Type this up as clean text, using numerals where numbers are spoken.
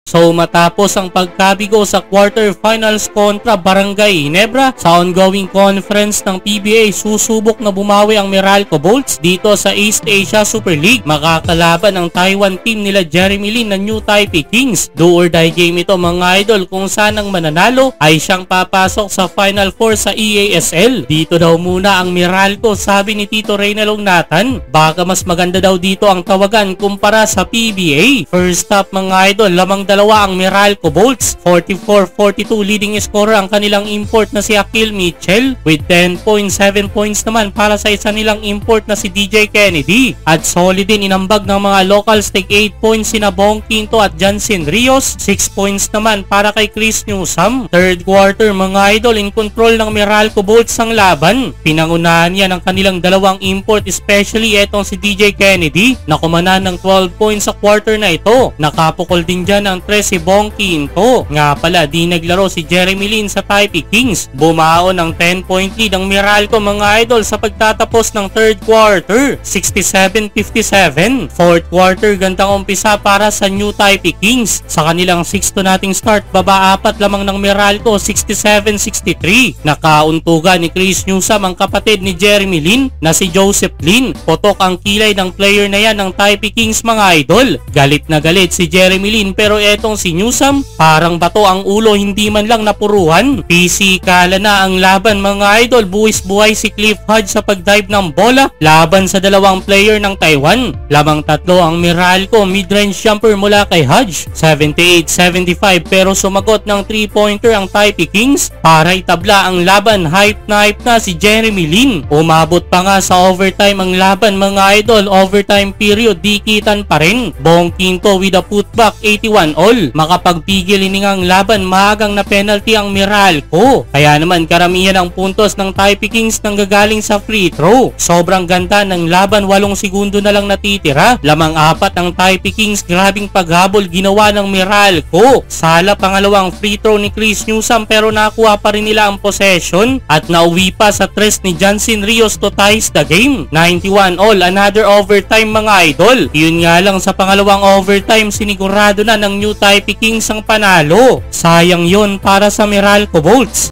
So matapos ang pagkabigo sa quarterfinals kontra Barangay Ginebra sa ongoing conference ng PBA, susubok na bumawi ang Meralco Bolts dito sa East Asia Super League. Makakalaban ang Taiwan team nila Jeremy Lin ng New Taipei Kings. Do or die game ito mga idol, kung saan ang mananalo ay siyang papasok sa Final Four sa EASL. Dito daw muna ang Meralco, sabi ni Tito Reynalong Nathan. Baka mas maganda daw dito ang tawagan kumpara sa PBA. First up mga idol, lamang dalawa ang Meralco Bolts. 44-42 leading scorer ang kanilang import na si Akil Mitchell with 10.7 points naman para sa isa nilang import na si DJ Kennedy. At solid din inambag ng mga locals, take 8 points sina Bong Quinto at Jansen Rios. 6 points naman para kay Chris Newsome. Third quarter mga idol, in control ng Meralco Bolts ang laban. Pinangunahan yan ng kanilang dalawang import, especially etong si DJ Kennedy na kumanan ng 12 points sa quarter na ito. Nakapukol din dyan ang 3 si Bong Quinto. Nga pala, di naglaro si Jeremy Lin sa Taipei Kings. Bumaon ng 10-point lead ang Meralco mga idol sa pagtatapos ng third quarter. 67-57. Fourth quarter, gandang umpisa para sa New Taipei Kings. Sa kanilang 6th nating start, baba 4 lamang ng Meralco, 67-63. Nakauntugan ni Chris Newsome ang kapatid ni Jeremy Lin na si Joseph Lin. Potok ang kilay ng player na yan ng Taipei Kings mga idol. Galit na galit si Jeremy Lin, pero etong si Newsome, parang bato ang ulo, hindi man lang napuruhan. Pisikala na ang laban mga idol. Buwis-buhay si Cliff Hodge sa pagdive ng bola laban sa dalawang player ng Taiwan. Lamang tatlo ang Meralco mid-range jumper mula kay Hodge, 78-75, pero sumagot ng 3-pointer ang Taipei Kings para itabla ang laban. Hype na si Jeremy Lin. Umabot pa nga sa overtime ang laban mga idol. Overtime period, dikitan pa rin. Bong Quinto with a putback, 81 all. Makapagpigil iningang laban, maagang na penalty ang Meralco. Kaya naman karamihan ang puntos ng Taipei Kings nanggagaling sa free throw. Sobrang ganda ng laban, 8 segundo na lang natitira. Lamang 4 ang Taipei Kings. Grabing paghabol ginawa ng Meralco. Sala pangalawang free throw ni Chris Newsome, pero nakuha pa rin nila ang possession at nauwi pa sa tres ni Jansen Rios to ties the game. 91 all. Another overtime mga idol. Yun nga lang, sa pangalawang overtime sinigurado na ng New Taipei Kings ang panalo. Sayang yon para sa Meralco Bolts.